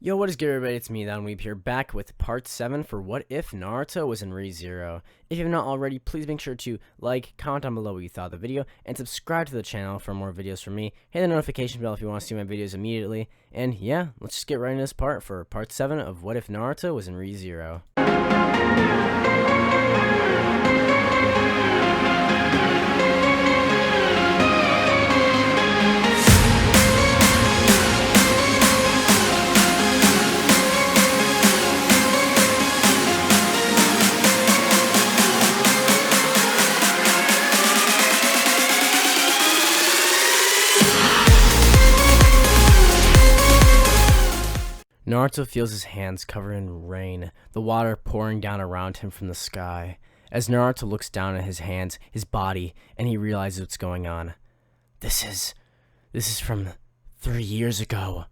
Yo, what is good, everybody? It's me, Weeb here, back with part 7 for What If Naruto was in ReZero. If you have not already, please make sure to like, comment down below what you thought of the video, and subscribe to the channel for more videos from me. Hit the notification bell if you want to see my videos immediately. And yeah, let's just get right into this part for part 7 of What If Naruto was in ReZero. Naruto feels his hands covered in rain, the water pouring down around him from the sky. As Naruto looks down at his hands, his body, and he realizes what's going on. This is from 3 years ago.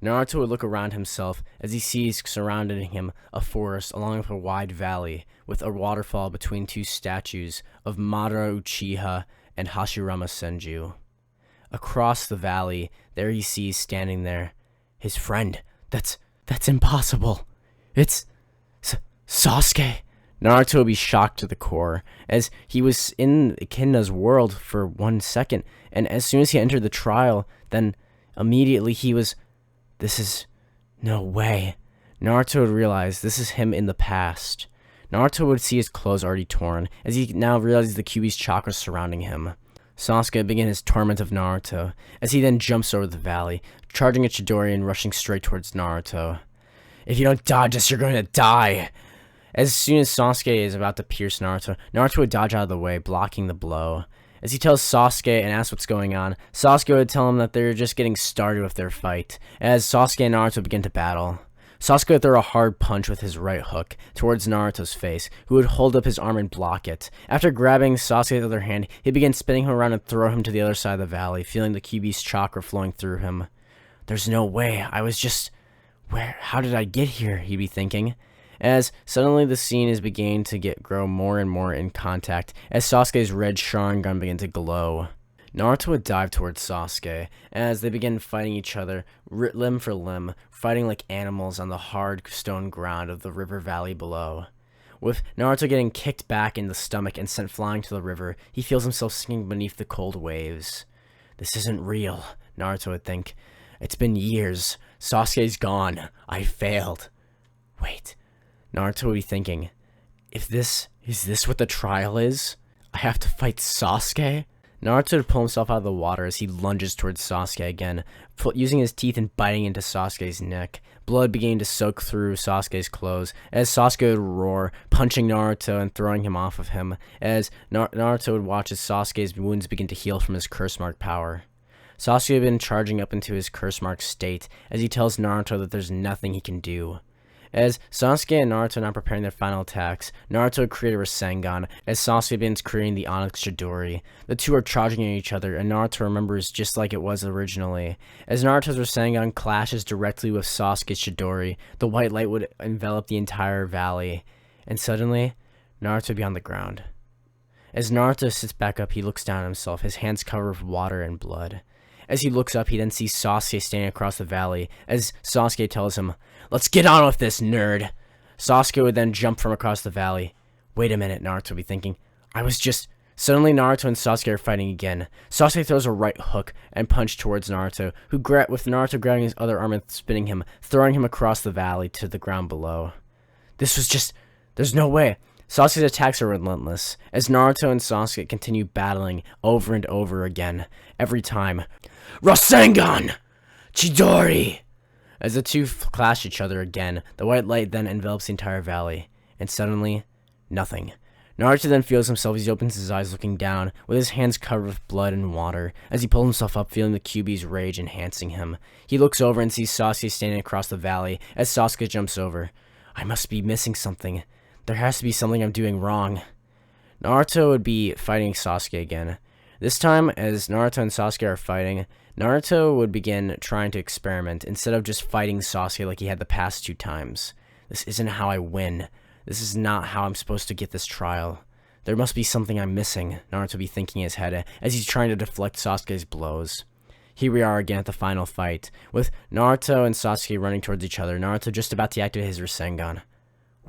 Naruto would look around himself as he sees surrounding him a forest along with a wide valley, with a waterfall between two statues of Madara Uchiha and Hashirama Senju. Across the valley, there he sees standing there his friend. That's impossible. It's Sasuke. Naruto would be shocked to the core, as he was in Echidna's world for 1 second, and as soon as he entered the trial, then immediately this is no way. Naruto would realize this is him in the past. Naruto would see his clothes already torn, as he now realizes the Kyuubi's chakra surrounding him. Sasuke began his torment of Naruto, as he then jumps over the valley, charging a Chidori and rushing straight towards Naruto. If you don't dodge this, you're going to die! As soon as Sasuke is about to pierce Naruto, Naruto would dodge out of the way, blocking the blow. As he tells Sasuke and asks what's going on, Sasuke would tell him that they're just getting started with their fight, as Sasuke and Naruto begin to battle. Sasuke would throw a hard punch with his right hook towards Naruto's face, who would hold up his arm and block it. After grabbing Sasuke's other hand, he began spinning him around and throw him to the other side of the valley, feeling the Kyuubi's chakra flowing through him. There's no way, how did I get here, he'd be thinking. As suddenly the scene is beginning to grow more and more in contact, as Sasuke's red Sharingan began to glow. Naruto would dive towards Sasuke, as they begin fighting each other, limb for limb, fighting like animals on the hard stone ground of the river valley below. With Naruto getting kicked back in the stomach and sent flying to the river, he feels himself sinking beneath the cold waves. This isn't real, Naruto would think. It's been years. Sasuke's gone. I failed. Wait, Naruto would be thinking, is this what the trial is? I have to fight Sasuke? Naruto would pull himself out of the water as he lunges towards Sasuke again, using his teeth and biting into Sasuke's neck. Blood began to soak through Sasuke's clothes, as Sasuke would roar, punching Naruto and throwing him off of him, as Naruto would watch as Sasuke's wounds begin to heal from his curse mark power. Sasuke had been charging up into his curse mark state, as he tells Naruto that there's nothing he can do. As Sasuke and Naruto are now preparing their final attacks, Naruto would create a Rasengan, as Sasuke begins creating the Onyx Chidori. The two are charging at each other, and Naruto remembers just like it was originally. As Naruto's Rasengan clashes directly with Sasuke's Chidori, the white light would envelop the entire valley, and suddenly, Naruto would be on the ground. As Naruto sits back up, he looks down at himself, his hands covered with water and blood. As he looks up, he then sees Sasuke standing across the valley, as Sasuke tells him, "Let's get on with this, nerd!" Sasuke would then jump from across the valley. Wait a minute, Naruto would be thinking. Suddenly Naruto and Sasuke are fighting again. Sasuke throws a right hook and punch towards Naruto, with Naruto grabbing his other arm and spinning him, throwing him across the valley to the ground below. There's no way. Sasuke's attacks are relentless, as Naruto and Sasuke continue battling over and over again, every time. Rasengan! Chidori! As the two clash each other again, the white light then envelops the entire valley, and suddenly, nothing. Naruto then feels himself as he opens his eyes looking down, with his hands covered with blood and water, as he pulls himself up, feeling the Kyuubi's rage enhancing him. He looks over and sees Sasuke standing across the valley, as Sasuke jumps over. I must be missing something. There has to be something I'm doing wrong. Naruto would be fighting Sasuke again. This time, as Naruto and Sasuke are fighting, Naruto would begin trying to experiment instead of just fighting Sasuke like he had the past 2 times. This isn't how I win. This is not how I'm supposed to get this trial. There must be something I'm missing, Naruto would be thinking in his head as he's trying to deflect Sasuke's blows. Here we are again at the final fight, with Naruto and Sasuke running towards each other, Naruto just about to activate his Rasengan.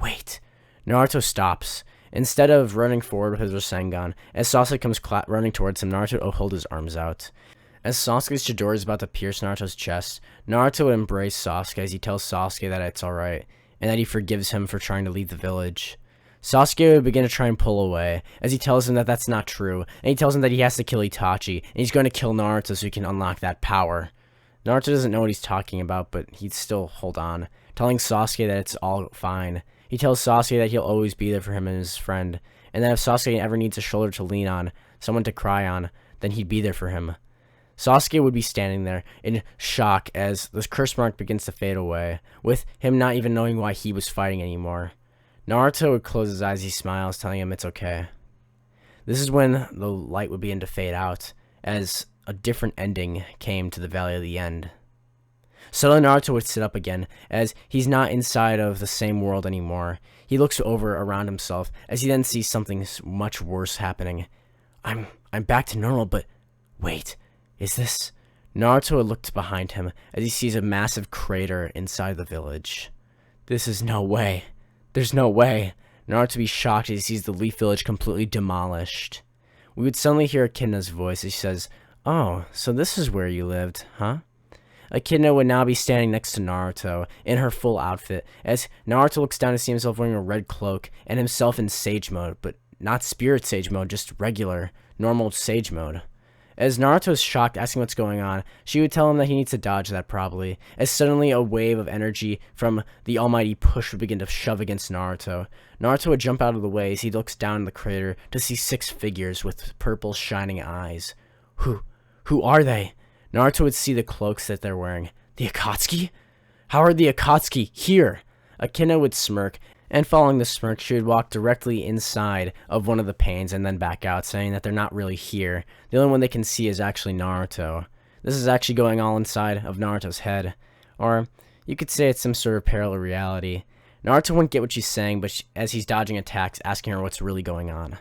Wait. Naruto stops. Instead of running forward with his Rasengan, as Sasuke comes running towards him, Naruto will hold his arms out. As Sasuke's Chidori is about to pierce Naruto's chest, Naruto would embrace Sasuke as he tells Sasuke that it's alright, and that he forgives him for trying to leave the village. Sasuke would begin to try and pull away, as he tells him that that's not true, and he tells him that he has to kill Itachi, and he's going to kill Naruto so he can unlock that power. Naruto doesn't know what he's talking about, but he'd still hold on, telling Sasuke that it's all fine. He tells Sasuke that he'll always be there for him and his friend, and that if Sasuke ever needs a shoulder to lean on, someone to cry on, then he'd be there for him. Sasuke would be standing there in shock as the curse mark begins to fade away, with him not even knowing why he was fighting anymore. Naruto would close his eyes, he smiles, telling him it's okay. This is when the light would begin to fade out, as a different ending came to the Valley of the End. Suddenly Naruto would sit up again, as he's not inside of the same world anymore. He looks over around himself, as he then sees something much worse happening. I'm back to normal, but wait, is this... Naruto looks behind him, as he sees a massive crater inside the village. This is no way. There's no way. Naruto would be shocked as he sees the Leaf Village completely demolished. We would suddenly hear Echidna's voice as she says, "Oh, so this is where you lived, huh?" Echidna would now be standing next to Naruto in her full outfit, as Naruto looks down to see himself wearing a red cloak and himself in Sage mode, but not Spirit Sage mode, just regular, normal Sage mode. As Naruto is shocked, asking what's going on, she would tell him that he needs to dodge that probably, as suddenly a wave of energy from the almighty push would begin to shove against Naruto. Naruto would jump out of the way as he looks down in the crater to see 6 figures with purple shining eyes. Who are they? Naruto would see the cloaks that they're wearing. The Akatsuki? How are the Akatsuki here? Echidna would smirk, and following the smirk, she would walk directly inside of one of the panes and then back out, saying that they're not really here. The only one they can see is actually Naruto. This is actually going all inside of Naruto's head. Or, you could say it's some sort of parallel reality. Naruto wouldn't get what she's saying, but as he's dodging attacks, asking her what's really going on.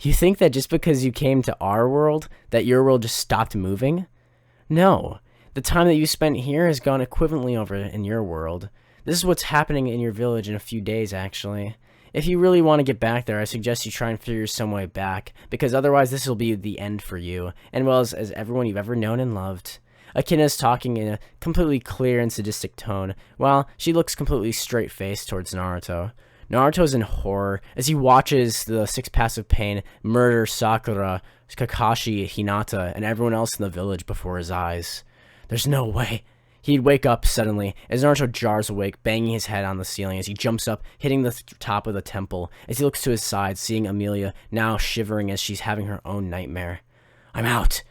You think that just because you came to our world, that your world just stopped moving? No. The time that you spent here has gone equivalently over in your world. This is what's happening in your village in a few days, actually. If you really want to get back there, I suggest you try and figure some way back, because otherwise this will be the end for you, and well as everyone you've ever known and loved. Echidna's talking in a completely clear and sadistic tone, while she looks completely straight-faced towards Naruto. Naruto's in horror as he watches the 6 Passive Pain murder Sakura, Kakashi, Hinata, and everyone else in the village before his eyes. There's no way. He'd wake up suddenly as Naruto jars awake, banging his head on the ceiling as he jumps up, hitting the top of the temple. As he looks to his side, seeing Amelia now shivering as she's having her own nightmare. I'm out.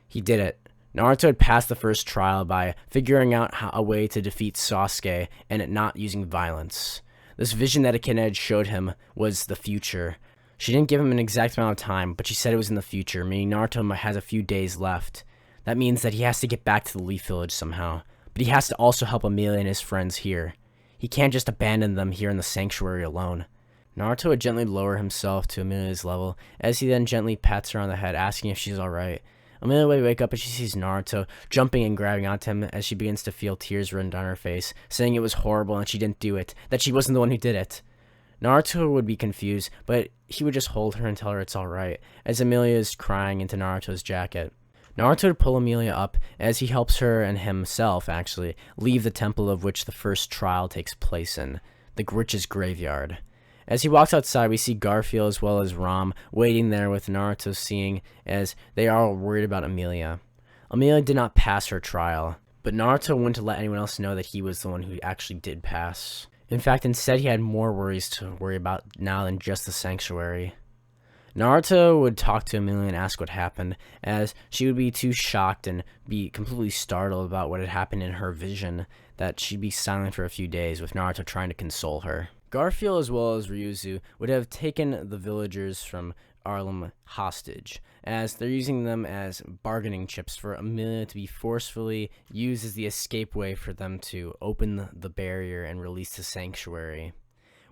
He did it. Naruto had passed the first trial by figuring out a way to defeat Sasuke and not using violence. This vision that Echidna had showed him was the future. She didn't give him an exact amount of time, but she said it was in the future, meaning Naruto has a few days left. That means that he has to get back to the Leaf Village somehow. But he has to also help Amelia and his friends here. He can't just abandon them here in the sanctuary alone. Naruto would gently lower himself to Amelia's level, as he then gently pats her on the head, asking if she's alright. Amelia would wake up as she sees Naruto jumping and grabbing onto him as she begins to feel tears run down her face, saying it was horrible and she didn't do it, that she wasn't the one who did it. Naruto would be confused, but he would just hold her and tell her it's alright, as Amelia is crying into Naruto's jacket. Naruto would pull Amelia up as he helps her and himself, actually, leave the temple of which the first trial takes place in, the witch's graveyard. As he walks outside, we see Garfield as well as Ram waiting there with Naruto, seeing as they are all worried about Amelia. Amelia did not pass her trial, but Naruto wouldn't let anyone else know that he was the one who actually did pass. In fact, instead he had more worries to worry about now than just the sanctuary. Naruto would talk to Amelia and ask what happened, as she would be too shocked and be completely startled about what had happened in her vision that she'd be silent for a few days, with Naruto trying to console her. Garfield as well as Ryuzu would have taken the villagers from Arlem hostage, as they're using them as bargaining chips for Amelia to be forcefully used as the escape way for them to open the barrier and release the sanctuary.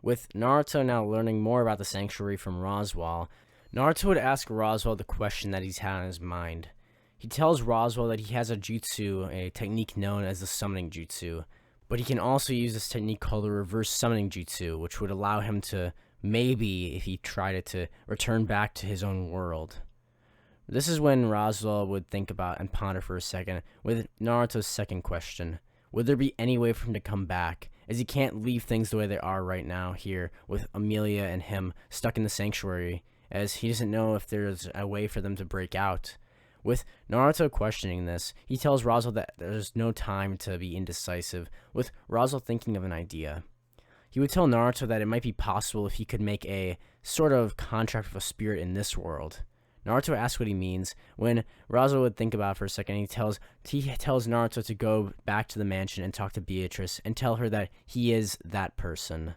With Naruto now learning more about the sanctuary from Roswaal, Naruto would ask Roswaal the question that he's had on his mind. He tells Roswell that he has a jutsu, a technique known as the summoning jutsu, but he can also use this technique called the reverse summoning jutsu, which would allow him to, maybe if he tried it, to return back to his own world. This is when Roswell would think about and ponder for a second with Naruto's second question. Would there be any way for him to come back, as he can't leave things the way they are right now here with Amelia and him stuck in the sanctuary, as he doesn't know if there's a way for them to break out. With Naruto questioning this, he tells Roswell that there's no time to be indecisive, with Roswell thinking of an idea. He would tell Naruto that it might be possible if he could make a sort of contract with a spirit in this world. Naruto asks what he means. When Roswell would think about it for a second, he tells Naruto to go back to the mansion and talk to Beatrice and tell her that he is that person.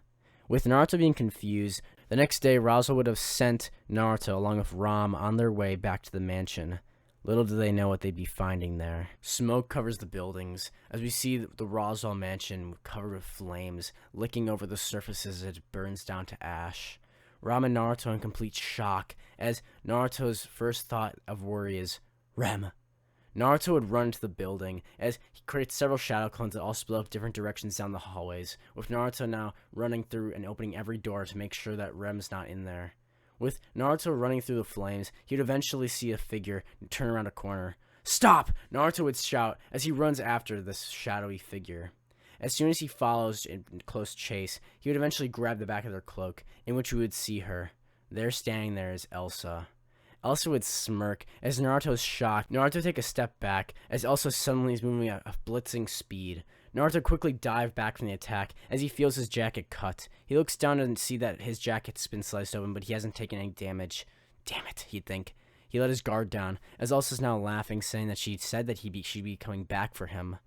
With Naruto being confused, the next day Roswell would have sent Naruto along with Ram on their way back to the mansion. Little do they know what they'd be finding there. Smoke covers the buildings as we see the Roswell mansion covered with flames, licking over the surfaces as it burns down to ash. Ram and Naruto in complete shock, as Naruto's first thought of worry is, Rem. Naruto would run to the building, as he creates several shadow clones that all split up different directions down the hallways, with Naruto now running through and opening every door to make sure that Rem's not in there. With Naruto running through the flames, he would eventually see a figure turn around a corner. Stop! Naruto would shout as he runs after this shadowy figure. As soon as he follows in close chase, he would eventually grab the back of their cloak, in which we would see her. There standing there is Elsa. Elsa would smirk as Naruto is shocked. Naruto would take a step back as Elsa suddenly is moving at a blitzing speed. Naruto quickly dived back from the attack as he feels his jacket cut. He looks down and sees that his jacket's been sliced open, but he hasn't taken any damage. Damn it, he'd think. He let his guard down, as Elsa's now laughing, saying that she said that she'd be coming back for him.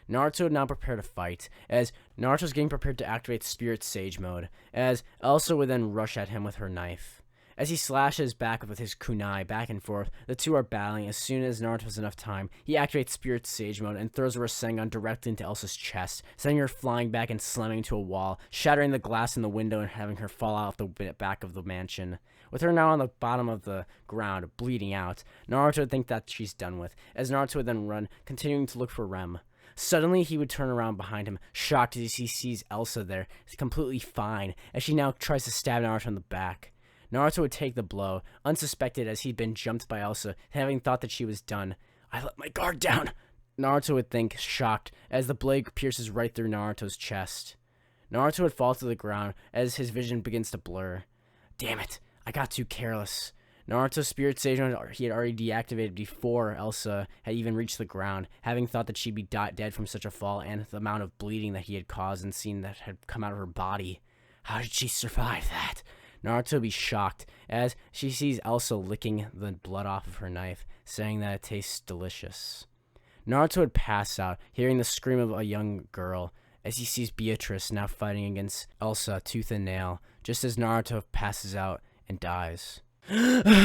Naruto would now prepare to fight, as Naruto's getting prepared to activate Spirit Sage mode, as Elsa would then rush at him with her knife. As he slashes back with his kunai back and forth, the two are battling. As soon as Naruto has enough time, he activates Spirit Sage mode and throws a Rasengan directly into Elsa's chest, sending her flying back and slamming into a wall, shattering the glass in the window and having her fall out the back of the mansion. With her now on the bottom of the ground, bleeding out, Naruto would think that she's done with, as Naruto would then run, continuing to look for Rem. Suddenly, he would turn around behind him, shocked as he sees Elsa there, completely fine, as she now tries to stab Naruto in the back. Naruto would take the blow, unsuspected as he'd been jumped by Elsa, having thought that she was done. I let my guard down! Naruto would think, shocked, as the blade pierces right through Naruto's chest. Naruto would fall to the ground as his vision begins to blur. Damn it, I got too careless. Naruto's Spirit Sage mode he had already deactivated before Elsa had even reached the ground, having thought that she'd be dead from such a fall and the amount of bleeding that he had caused and seen that had come out of her body. How did she survive that? Naruto would be shocked as she sees Elsa licking the blood off of her knife, saying that it tastes delicious. Naruto would pass out, hearing the scream of a young girl, as he sees Beatrice now fighting against Elsa tooth and nail, just as Naruto passes out and dies. Naruto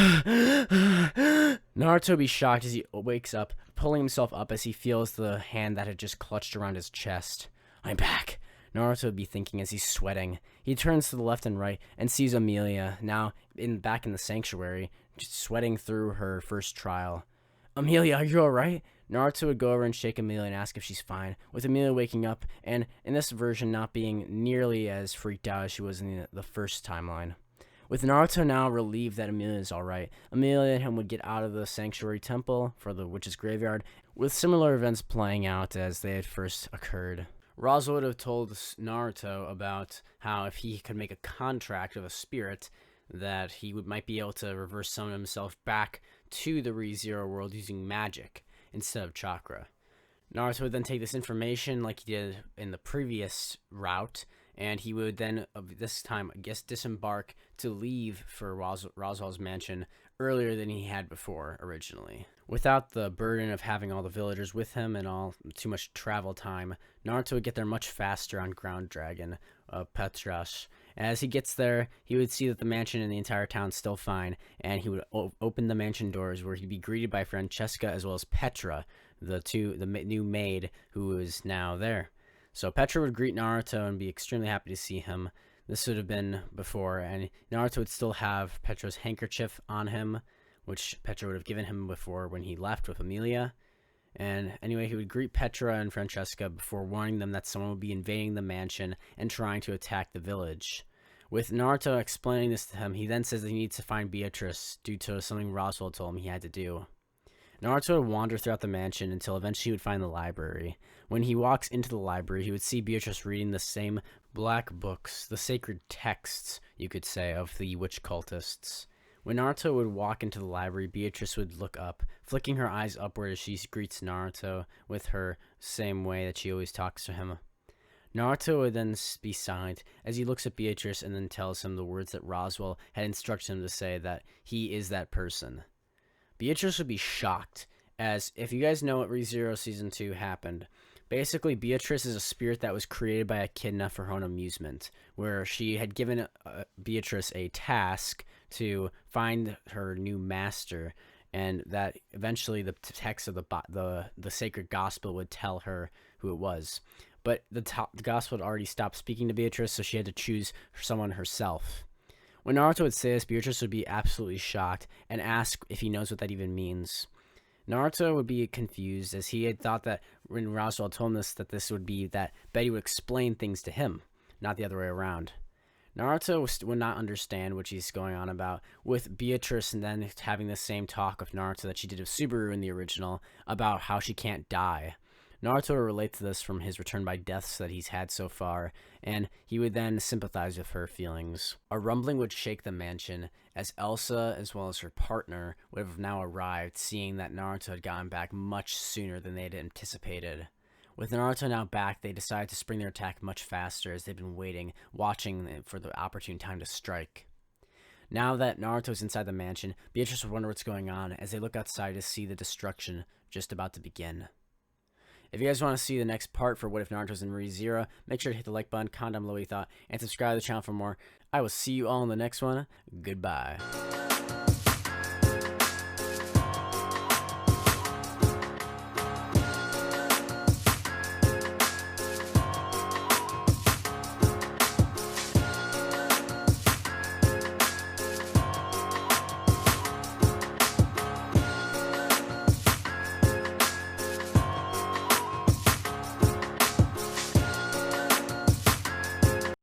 would be shocked as he wakes up, pulling himself up as he feels the hand that had just clutched around his chest. I'm back. Naruto would be thinking as he's sweating. He turns to the left and right and sees Amelia, now back in the sanctuary, just sweating through her first trial. Amelia, are you alright? Naruto would go over and shake Amelia and ask if she's fine, with Amelia waking up and, in this version, not being nearly as freaked out as she was in the first timeline. With Naruto now relieved that Amelia is alright, Amelia and him would get out of the sanctuary temple for the witch's graveyard, with similar events playing out as they had first occurred. Roswell would have told Naruto about how if he could make a contract with a spirit, that he might be able to reverse summon himself back to the ReZero world using magic instead of chakra. Naruto would then take this information like he did in the previous route, and he would then, this time, I guess, disembark to leave for Roswell's mansion earlier than he had before originally. Without the burden of having all the villagers with him and all too much travel time, Naruto would get there much faster on Ground Dragon, Petrash. As he gets there, he would see that the mansion and the entire town's still fine, and he would open the mansion doors where he'd be greeted by Francesca as well as Petra, the new maid who is now there. So Petra would greet Naruto and be extremely happy to see him. This would have been before, and Naruto would still have Petra's handkerchief on him, which Petra would have given him before when he left with Amelia. And anyway, he would greet Petra and Francesca before warning them that someone would be invading the mansion and trying to attack the village. With Naruto explaining this to him, he then says that he needs to find Beatrice due to something Roswell told him he had to do. Naruto would wander throughout the mansion until eventually he would find the library. When he walks into the library, he would see Beatrice reading the same black books, the sacred texts, you could say, of the witch cultists. When Naruto would walk into the library, Beatrice would look up, flicking her eyes upward as she greets Naruto with her same way that she always talks to him. Naruto would then be silent as he looks at Beatrice and then tells him the words that Roswell had instructed him to say, that he is that person. Beatrice would be shocked, as if you guys know what ReZero Season 2 happened, basically Beatrice is a spirit that was created by Echidna for her own amusement, where she had given Beatrice a task to find her new master, and that eventually the text of the sacred gospel would tell her who it was. But the gospel had already stopped speaking to Beatrice, so she had to choose someone herself. When Naruto would say this, Beatrice would be absolutely shocked and ask if he knows what that even means. Naruto would be confused, as he had thought that when Roswell told him this, that this would be that Betty would explain things to him, not the other way around. Naruto would not understand what she's going on about, with Beatrice and then having the same talk with Naruto that she did with Subaru in the original about how she can't die. Naruto would relate to this from his return by deaths that he's had so far, and he would then sympathize with her feelings. A rumbling would shake the mansion, as Elsa, as well as her partner, would have now arrived, seeing that Naruto had gotten back much sooner than they had anticipated. With Naruto now back, they decided to spring their attack much faster, as they'd been waiting, watching for the opportune time to strike. Now that Naruto's inside the mansion, Beatrice would wonder what's going on, as they look outside to see the destruction just about to begin. If you guys want to see the next part for What If Naruto's in ReZero, make sure to hit the like button, comment down below what you thought, and subscribe to the channel for more. I will see you all in the next one. Goodbye.